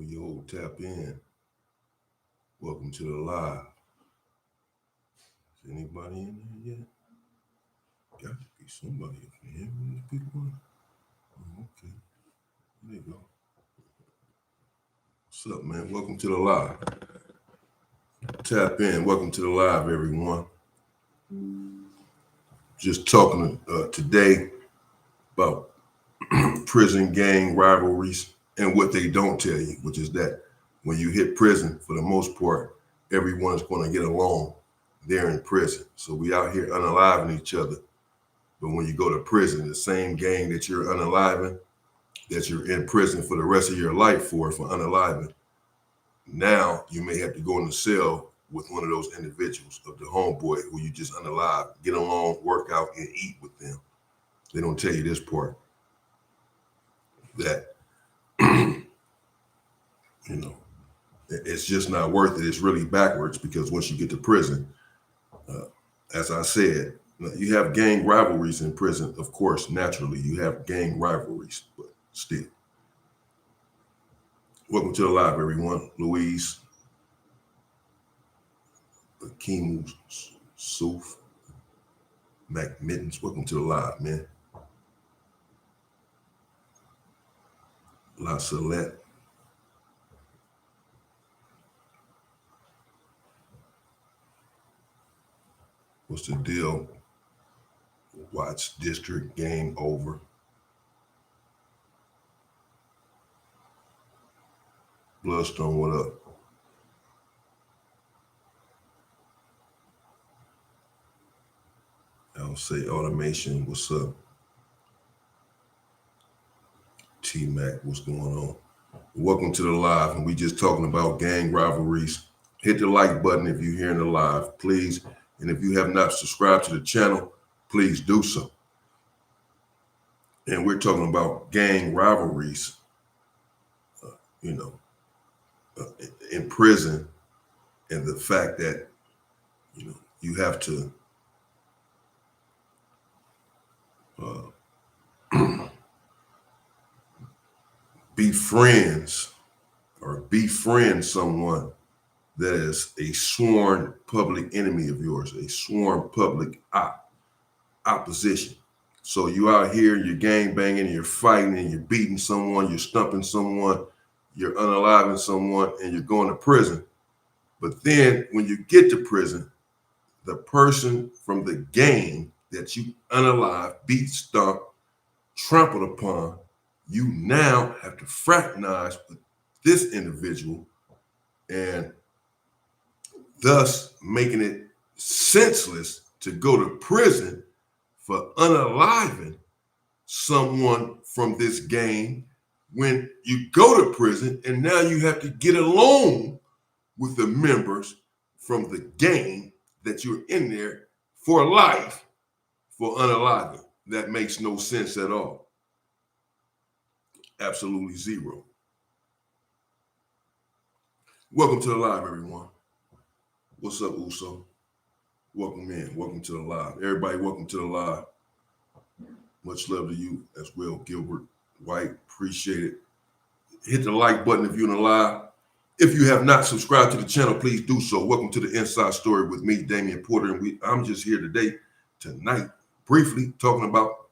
Yo, tap in. Welcome to the live. Is anybody in there yet? Got to be somebody up in here. These people on. Oh, okay. There you go. What's up, man? Welcome to the live. Tap in. Welcome to the live, everyone. Just talking today about prison gang rivalries and what they don't tell you, which is that when you hit prison, for the most part, everyone's going to get along there in prison. So we out here unaliving each other. But when you go to prison, the same gang that you're unaliving, that you're in prison for the rest of your life for unaliving, now you may have to go in the cell with one of those individuals of the homeboy who you just unalive, get along, work out, and eat with them. They don't tell you this part. That, it's just not worth it. It's really backwards because once you get to prison, as I said, you have gang rivalries in prison. Of course, naturally, you have gang rivalries, but still. Welcome to the live, everyone. Louise, Akeem, Suf, Mac Mittens. Welcome to the live, man. La Salette. What's the deal? Watch District Game Over. Bloodstone, what up? I'll say Automation, what's up? T-Mac, what's going on? Welcome to the live, and we just talking about gang rivalries. Hit the like button if you're here in the live, please. And if you have not subscribed to the channel, please do so. And we're talking about gang rivalries, in prison, and the fact that, you have to be friends or befriend someone that is a sworn public enemy of yours, a sworn public opposition. So you out here, you're gang banging, you're fighting, and you're beating someone, you're stumping someone, you're unaliving someone, and you're going to prison. But then when you get to prison, the person from the gang that you unalive, beat, stomp, trampled upon, you now have to fraternize with this individual, and thus making it senseless to go to prison for unaliving someone from this gang when you go to prison and now you have to get along with the members from the gang that you're in there for life for unaliving. That makes no sense at all. Absolutely zero. Welcome to the live, everyone. What's up, Uso? Welcome in. Welcome to the live. Everybody, welcome to the live. Much love to you as well, Gilbert White. Appreciate it. Hit the like button if you're in the live. If you have not subscribed to the channel, please do so. Welcome to the Inside Story with me, Damian Porter. And I'm just here tonight, briefly talking about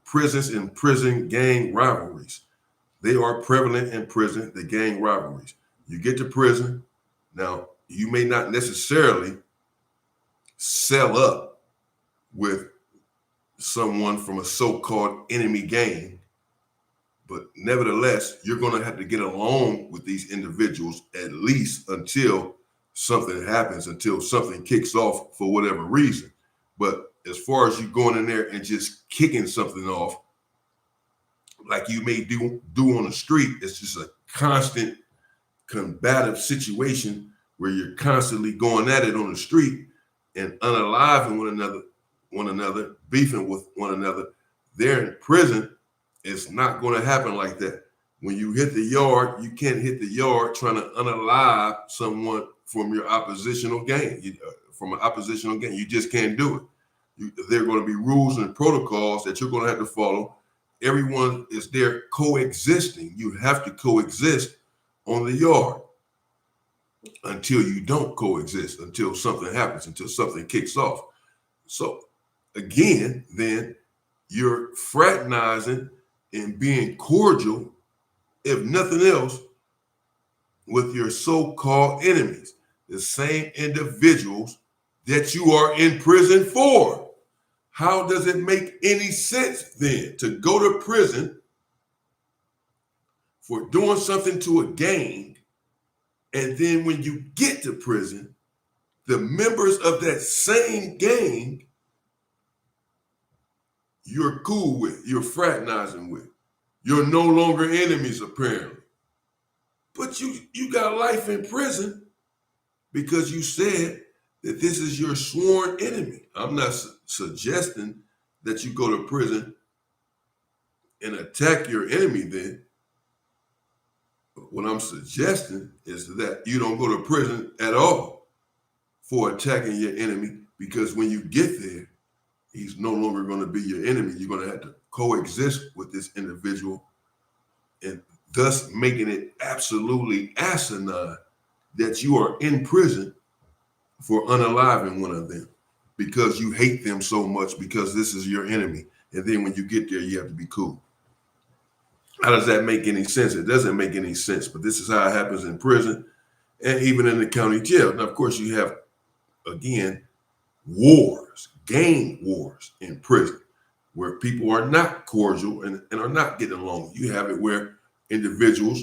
prisons and prison gang rivalries. They are prevalent in prison, the gang rivalries. You get to prison, now you may not necessarily sell up with someone from a so-called enemy gang, but nevertheless, you're going to have to get along with these individuals at least until something happens, until something kicks off for whatever reason. But as far as you going in there and just kicking something off, like you may do on the street, it's just a constant combative situation where you're constantly going at it on the street and unaliving one another, beefing with one another. There in prison, it's not going to happen like that. When you hit the yard, you can't hit the yard trying to unalive someone from your oppositional gang. From an oppositional gang, you just can't do it. There are going to be rules and protocols that you're going to have to follow. Everyone is there coexisting. You have to coexist on the yard until you don't coexist, until something happens, until something kicks off. So again, then you're fraternizing and being cordial, if nothing else, with your so-called enemies, the same individuals that you are in prison for. How does it make any sense then to go to prison for doing something to a gang, and then when you get to prison, the members of that same gang you're cool with, you're fraternizing with, you're no longer enemies apparently, but you got life in prison because you said that this is your sworn enemy. I'm not suggesting that you go to prison and attack your enemy then. What I'm suggesting is that you don't go to prison at all for attacking your enemy, because when you get there, he's no longer going to be your enemy. You're going to have to coexist with this individual, and thus making it absolutely asinine that you are in prison for unaliving one of them because you hate them so much, because this is your enemy. And then when you get there, you have to be cool. How does that make any sense? It doesn't make any sense, but this is how it happens in prison and even in the county jail. Now, of course, you have, again, wars, gang wars in prison, where people are not cordial and are not getting along. You have it where individuals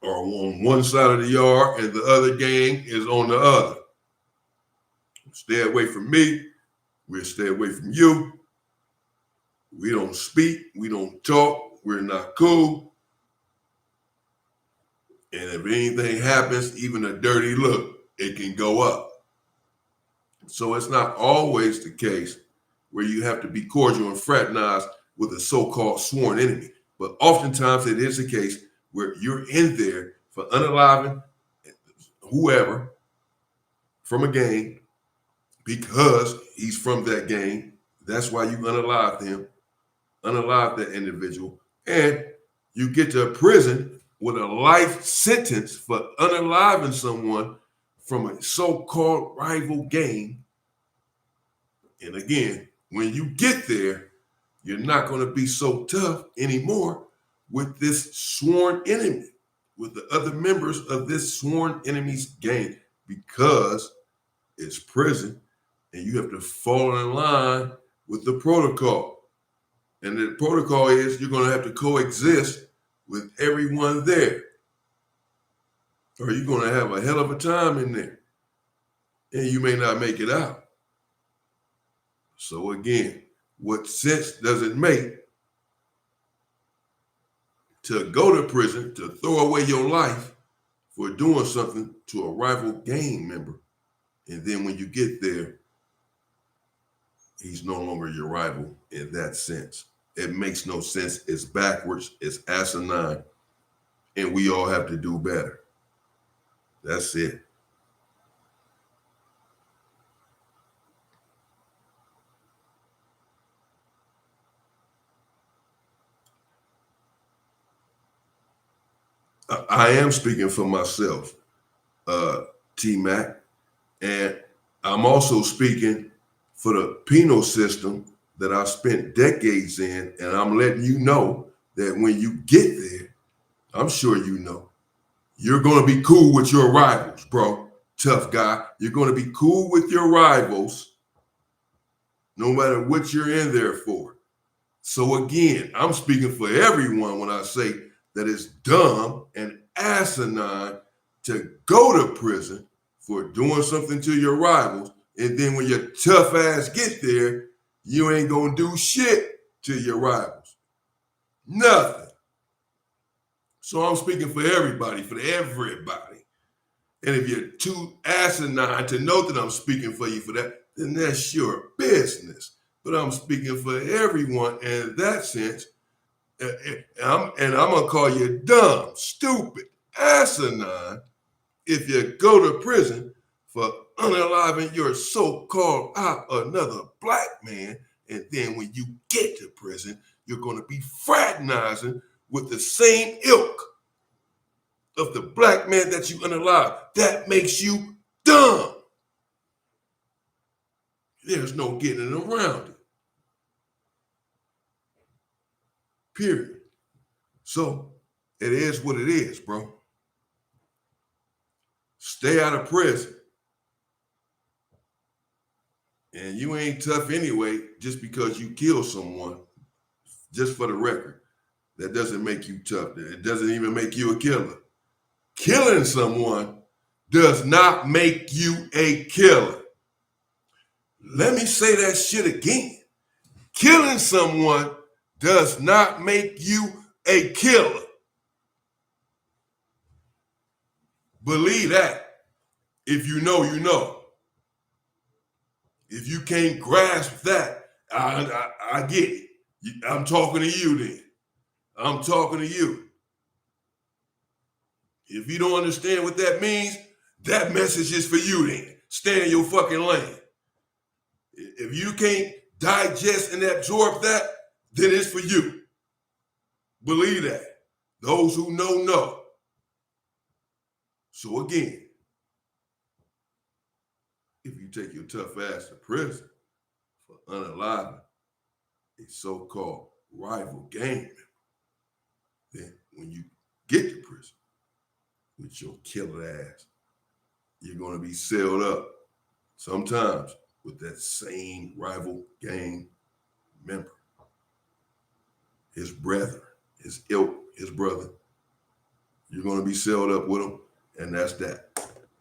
are on one side of the yard and the other gang is on the other. Stay away from me. We'll stay away from you. We don't speak. We don't talk. We're not cool. And if anything happens, even a dirty look, it can go up. So it's not always the case where you have to be cordial and fraternize with a so-called sworn enemy. But oftentimes it is the case where you're in there for unaliving whoever from a gang because he's from that gang. That's why you unalive him, unalive that individual. And you get to prison with a life sentence for unaliving someone from a so-called rival gang. And again, when you get there, you're not going to be so tough anymore with this sworn enemy, with the other members of this sworn enemy's gang, because it's prison and you have to fall in line with the protocol. And the protocol is you're going to have to coexist with everyone there, or you're going to have a hell of a time in there and you may not make it out. So again, what sense does it make to go to prison, to throw away your life for doing something to a rival gang member, and then when you get there, he's no longer your rival in that sense? It makes no sense. It's backwards. It's asinine. And we all have to do better. That's it. I am speaking for myself, T-Mac, and I'm also speaking for the penal system that I spent decades in, and I'm letting you know that when you get there, I'm sure you know, you're going to be cool with your rivals, bro. Tough guy. You're going to be cool with your rivals no matter what you're in there for. So again, I'm speaking for everyone when I say that it's dumb and asinine to go to prison for doing something to your rivals, and then when your tough ass get there, you ain't gonna do shit to your rivals. Nothing. So I'm speaking for everybody, And if you're too asinine to know that I'm speaking for you for that, then that's your business. But I'm speaking for everyone in that sense. And I'm going to call you dumb, stupid, asinine if you go to prison for unaliving your so-called another black man. And then when you get to prison, you're going to be fraternizing with the same ilk of the black man that you unalive. That makes you dumb. There's no getting around it. Period. So it is what it is, bro. Stay out of prison. And you ain't tough anyway just because you kill someone. Just for the record, that doesn't make you tough. It doesn't even make you a killer. Killing someone does not make you a killer. Let me say that shit again. Killing someone does not make you a killer. Believe that. If you know, you know. If you can't grasp that, I get it. I'm talking to you then. I'm talking to you. If you don't understand what that means, that message is for you then. Stay in your fucking lane. If you can't digest and absorb that, then it's for you. Believe that. Those who know, know. So again, if you take your tough ass to prison for unaliving a so-called rival gang member, then when you get to prison with your killer ass, you're going to be sealed up sometimes with that same rival gang member, his brother, his ilk, his brother. You're going to be sealed up with him, and that's that.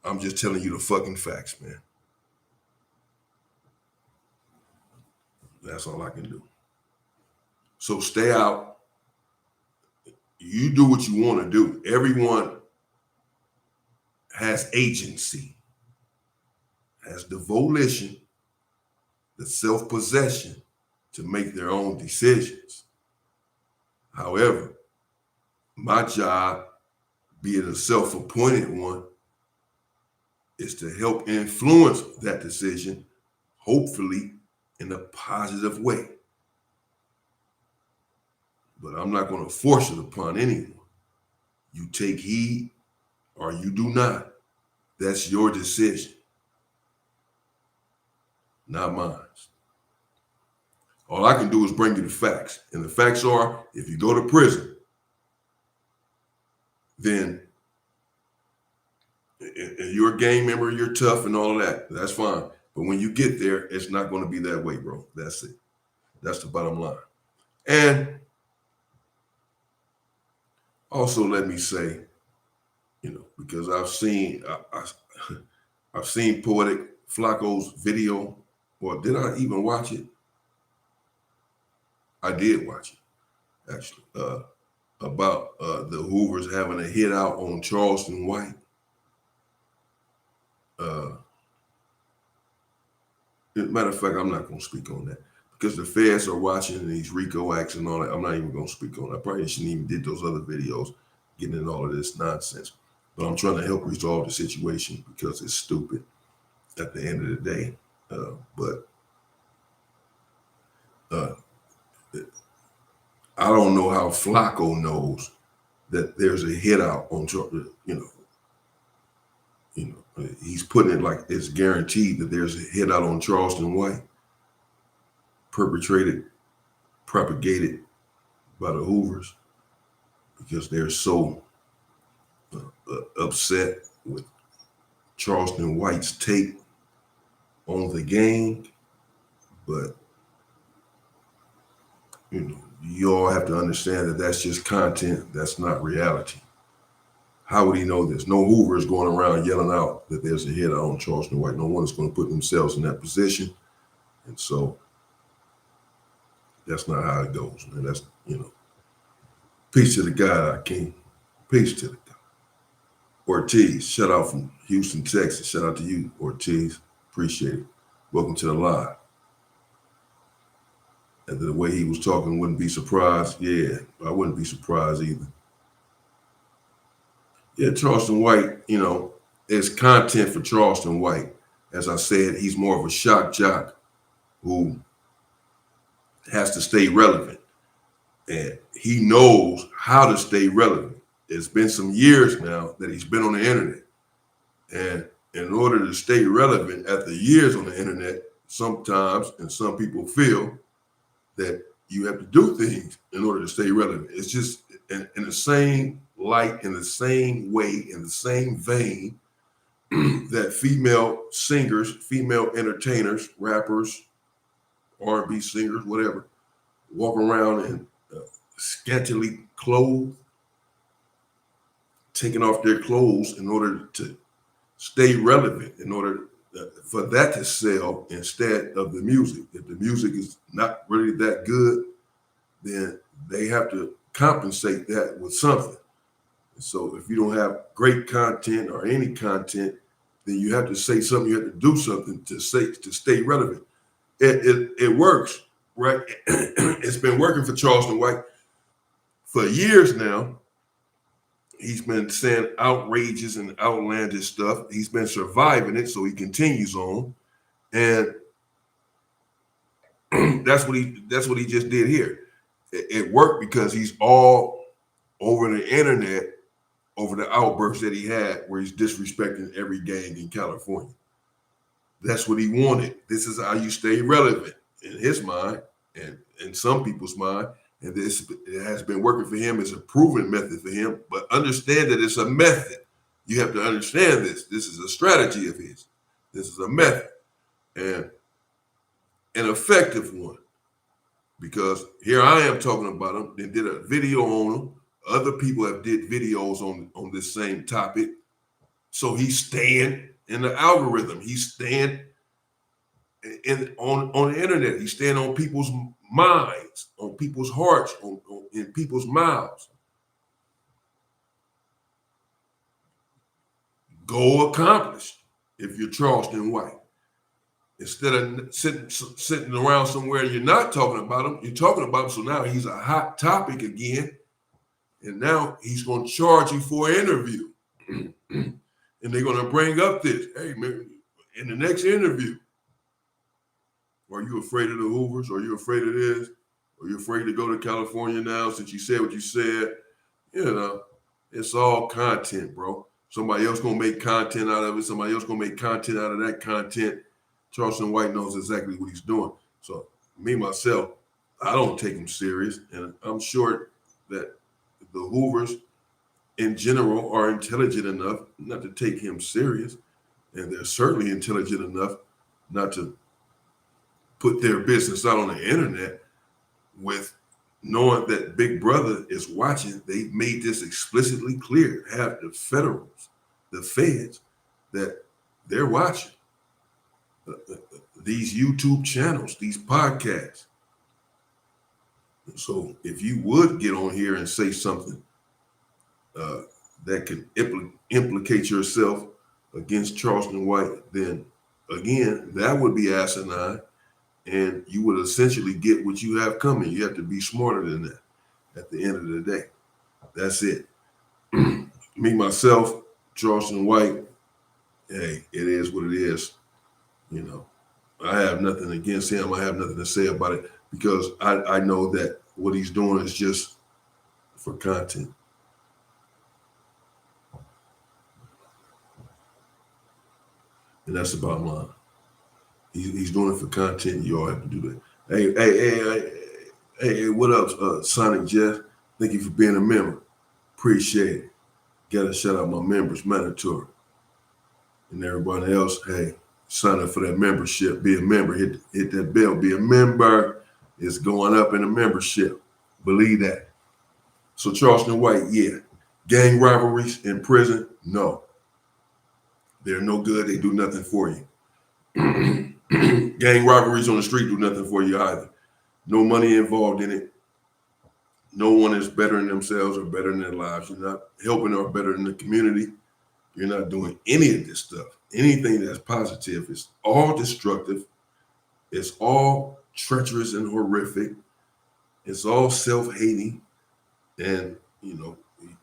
I'm just telling you the fucking facts, man. That's all I can do. So stay out. You do what you want to do. Everyone has agency, has the volition, the self-possession to make their own decisions. However, my job, be it a self-appointed one, is to help influence that decision, hopefully in a positive way. But I'm not going to force it upon anyone. You take heed or you do not. That's your decision, not mine. All I can do is bring you the facts. And the facts are, if you go to prison, then if you're a gang member, you're tough and all of that. That's fine. But when you get there, it's not going to be that way, bro. That's it. That's the bottom line. And also let me say, because I've seen Poetic Flacco's video, or did I even watch it? I did watch it, actually, about the Hoovers having a hit out on Charleston White. Matter of fact, I'm not going to speak on that because the feds are watching these RICO acts and all that. I'm not even going to speak on that. I probably shouldn't even did those other videos getting in all of this nonsense. But I'm trying to help resolve the situation because it's stupid at the end of the day. I don't know how Flacco knows that there's a hit out on, he's putting it like it's guaranteed that there's a hit out on Charleston White, propagated by the Hoovers because they're so upset with Charleston White's take on the game. But, you all have to understand that that's just content. That's not reality. How would he know this? No Hoover is going around yelling out that there's a hit out on Charleston White. No one is going to put themselves in that position. And so that's not how it goes, man. That's, peace to the guy, King. Peace to the guy. Ortiz, shout out from Houston, Texas. Shout out to you, Ortiz. Appreciate it. Welcome to the live. And the way he was talking, wouldn't be surprised. Yeah, I wouldn't be surprised either. Yeah, Charleston White, there's content for Charleston White. As I said, he's more of a shock jock who has to stay relevant. And he knows how to stay relevant. it's been some years now that he's been on the internet. And in order to stay relevant after years on the internet, sometimes, and some people feel that you have to do things in order to stay relevant. It's just in the same light, in the same way, in the same vein that female singers, female entertainers, rappers, R&B singers, whatever, walk around and scantily clothed, taking off their clothes in order to stay relevant, in order for that to sell instead of the music. If the music is not really that good, then they have to compensate that with something. So if you don't have great content or any content, then you have to say something, you have to do something to stay relevant. It works, right? It's been working for Charleston White for years now. He's been saying outrageous and outlandish stuff. He's been surviving it, so he continues on. And that's what he just did here. It worked because he's all over the internet over the outbursts that he had where he's disrespecting every gang in California. That's what he wanted. This is how you stay relevant in his mind and in some people's mind. And it has been working for him. It's a proven method for him. But understand that it's a method. You have to understand this. This is a strategy of his. This is a method and an effective one. Because here I am talking about him. They did a video on him. Other people have did videos on this same topic. So he's staying in the algorithm. He's staying on the internet. He's staying on people's minds, on people's hearts, in people's mouths. Goal accomplished if you're Charleston White. Instead of sitting around somewhere you're not talking about him, you're talking about him. So now he's a hot topic again. And now he's going to charge you for an interview. And they're going to bring up this. Hey, man, in the next interview, are you afraid of the Hoovers? Are you afraid of this? Are you afraid to go to California now since you said what you said? You know, it's all content, bro. Somebody else going to make content out of it. Somebody else going to make content out of that content. Charleston White knows exactly what he's doing. So me, myself, I don't take him serious. And I'm sure that the Hoovers in general are intelligent enough not to take him serious. And they're certainly intelligent enough not to put their business out on the internet with knowing that Big Brother is watching. They made this explicitly clear. Have the federals, the feds, that they're watching these YouTube channels, these podcasts. So if you would get on here and say something that could implicate yourself against Charleston White, then again, that would be asinine. And you would essentially get what you have coming. You have to be smarter than that at the end of the day. That's it. Me, myself, Charleston White, hey, it is what it is. You know, I have nothing against him. I have nothing to say about it because I know that what he's doing is just for content. And that's the bottom line. He's doing it for content. You all have to do that. Hey, what up, Sonic Jeff? Thank you for being a member. Appreciate it. Gotta shout out my members, mandatory. And everybody else, hey, sign up for that membership. Be a member. Hit that bell. Be a member. It's going up in the membership. Believe that. So Charleston White, yeah. Gang rivalries in prison? No. They're no good. They do nothing for you. Gang rivalries on the street do nothing for you either. No money involved in it. No one is better than themselves or better than their lives. You're not helping or better than the community. You're not doing any of this stuff. Anything that's positive is all destructive. It's all treacherous and horrific. It's all self-hating. And, you know,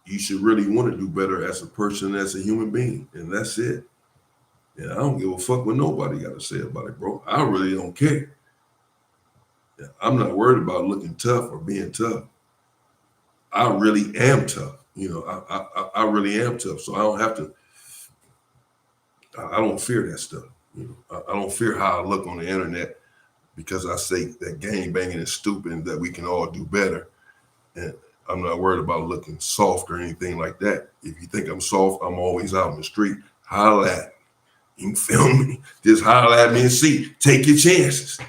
you should really want to do better as a person, as a human being. And that's it. And I don't give a fuck what nobody got to say about it, bro. I really don't care. I'm not worried about looking tough or being tough. I really am tough. You know, I really am tough, so I don't have to. I don't fear that stuff. You know, I don't fear how I look on the internet because I say that gang banging is stupid and that we can all do better. And I'm not worried about looking soft or anything like that. If you think I'm soft, I'm always out in the street. Holla at me. You feel me? Just holla at me and see. Take your chances.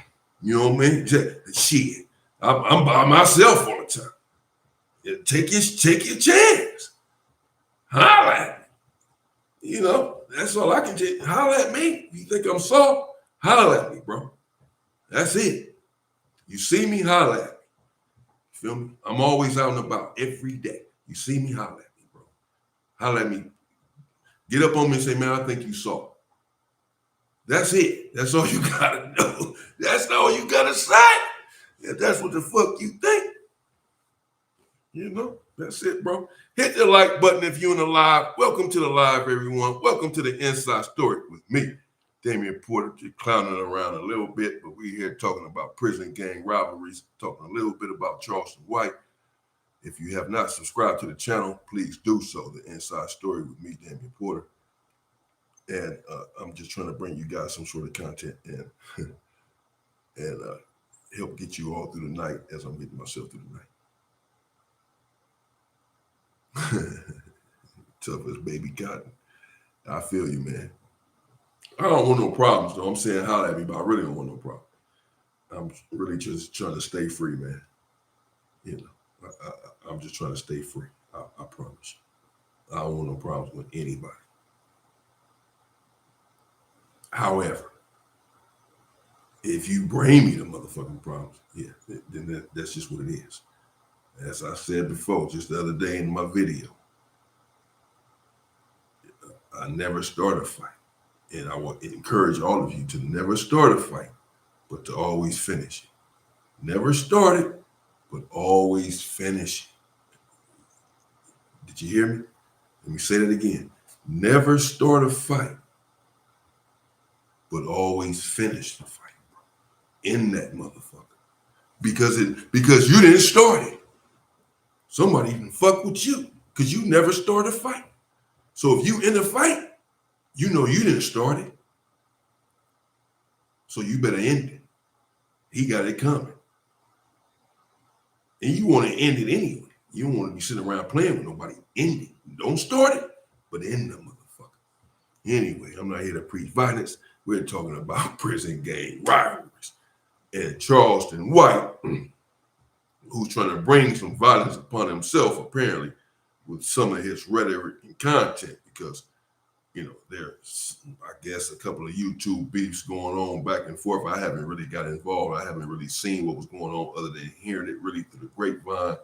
You know what I mean? Shit. I'm by myself all the time. Yeah, take your chance. Holla at me. You know, that's all I can do. Holla at me. You think I'm soft? Holla at me, bro. That's it. You see me, holla at me. Feel me? I'm always out and about every day. You see me, holla at me, bro. Holla at me. Get up on me and say, man, I think you soft. That's it. That's all you gotta know. That's all you gotta say. If that's what the fuck you think. You know, that's it, bro. Hit the like button if you're in the live. Welcome to the live, everyone. Welcome to the Inside Story with me, Damian Porter. Just clowning around a little bit, but we're here talking about prison gang rivalries, talking a little bit about Charleston White. If you have not subscribed to the channel, please do so. The Inside Story with me, Damian Porter. And I'm just trying to bring you guys some sort of content and help get you all through the night as I'm getting myself through the night. Tough as baby cotton. I feel you, man. I don't want no problems, though. I'm saying holler at me, but I really don't want no problem. I'm really just trying to stay free, man. You know, I'm just trying to stay free. I promise you. I don't want no problems with anybody. However, if you bring me the motherfucking problems, yeah, then that's just what it is. As I said before, just the other day in my video, I never start a fight. And I want to encourage all of you to never start a fight, but to always finish it. Never start it, but always finish it. Did you hear me? Let me say that again. Never start a fight, but always finish the fight. In that motherfucker. Because you didn't start it. Somebody even fuck with you because you never start a fight. So if you in a fight, you know you didn't start it. So you better end it. He got it coming. And you want to end it anyway. You don't want to be sitting around playing with nobody. End it. Don't start it, but end the motherfucker. Anyway, I'm not here to preach violence. We're talking about prison gang rivalries. And Charleston White, who's trying to bring some violence upon himself, apparently, with some of his rhetoric and content, because, you know, there's, I guess, a couple of YouTube beefs going on back and forth. I haven't really got involved. I haven't really seen what was going on other than hearing it really through the grapevine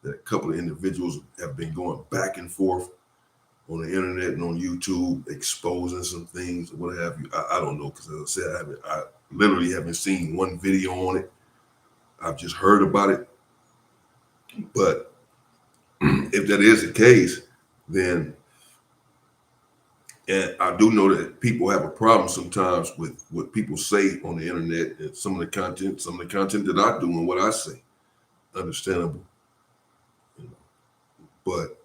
that a couple of individuals have been going back and forth on the internet and on YouTube, exposing some things or what have you. I don't know, because as I said, I literally haven't seen one video on it. I've just heard about it. But if that is the case, then, and I do know that people have a problem sometimes with what people say on the internet and some of the content that I do and what I say. Understandable. You know, but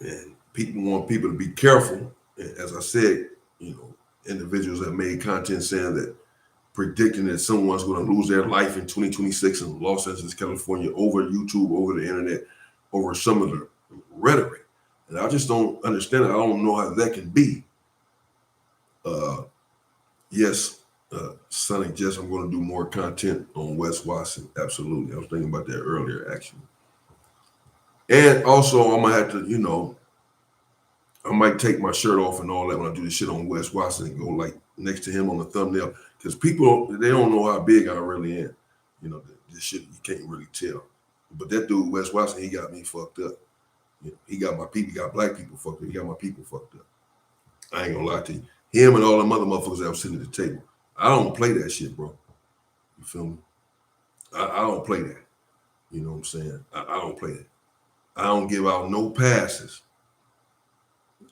and people want people to be careful. And as I said, you know, individuals have made content saying that predicting that someone's going to lose their life in 2026 in Los Angeles, California, over YouTube, over the internet, over some of the rhetoric. And I just don't understand it. I don't know how that can be. Yes, Sonic Jess, I'm going to do more content on Wes Watson. Absolutely. I was thinking about that earlier, actually. And also, I'm going to have to, you know, I might take my shirt off and all that when I do the shit on Wes Watson and go like next to him on the thumbnail, because people, they don't know how big I really am. You know, this shit, you can't really tell. But that dude, Wes Watson, he got me fucked up. You know, he got my people, he got black people fucked up. He got my people fucked up. I ain't gonna lie to you. Him and all them other motherfuckers that was sitting at the table. I don't play that shit, bro. You feel me? I don't play that. You know what I'm saying? I don't play that. I don't give out no passes.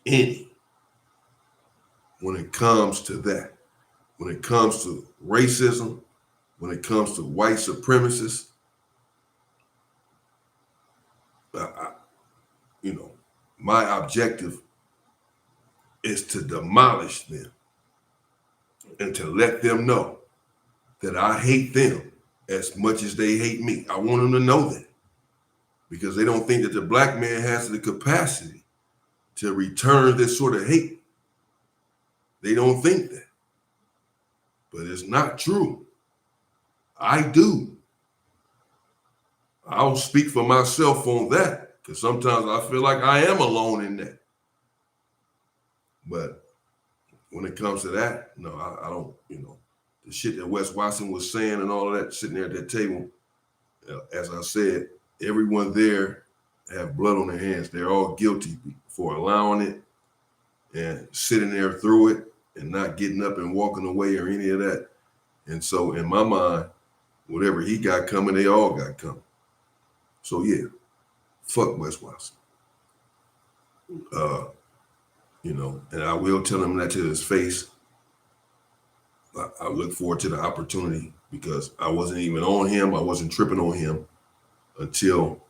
Any. When it comes to that. When it comes to racism, when it comes to white supremacists, my objective is to demolish them and to let them know that I hate them as much as they hate me. I want them to know that, because they don't think that the black man has the capacity to return this sort of hate. They don't think that. But it's not true. I do. I'll speak for myself on that, because sometimes I feel like I am alone in that. But when it comes to that, no, I don't, the shit that Wes Watson was saying and all of that, sitting there at that table, as I said, everyone there have blood on their hands. They're all guilty for allowing it and sitting there through it and not getting up and walking away or any of that. And so in my mind, whatever he got coming, they all got coming. So yeah, fuck Wes Watson. And I will tell him that to his face. I look forward to the opportunity, because I wasn't even on him. I wasn't tripping on him until,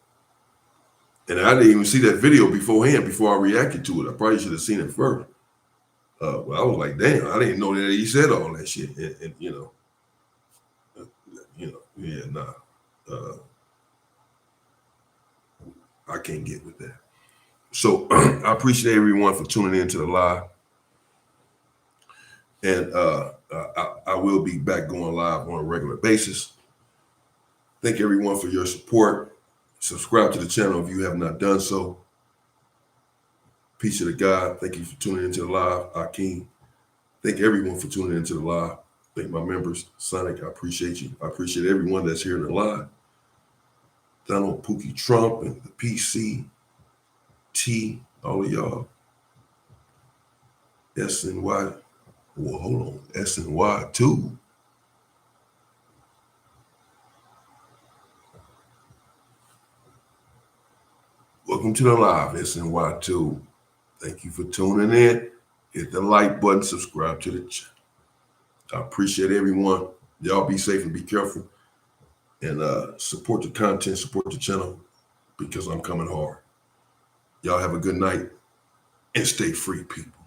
and I didn't even see that video beforehand before I reacted to it. I probably should have seen it first. But I was like, damn, I didn't know that he said all that shit. And yeah, nah. I can't get with that. So I appreciate everyone for tuning in to the live. And I will be back going live on a regular basis. Thank everyone for your support. Subscribe to the channel if you have not done so. Peace to the God. Thank you for tuning into the live. Akeem. Thank everyone for tuning into the live. Thank my members. Sonic, I appreciate you. I appreciate everyone that's here in the live. Donald Pookie Trump and the PC, T, all of y'all. S and Y. Well, hold on. S and Y too. Welcome to the live, S and Y too. Thank you for tuning in. Hit the like button, subscribe to the channel. I appreciate everyone. Y'all be safe and be careful. And support the content, support the channel, because I'm coming hard. Y'all have a good night and stay free, people.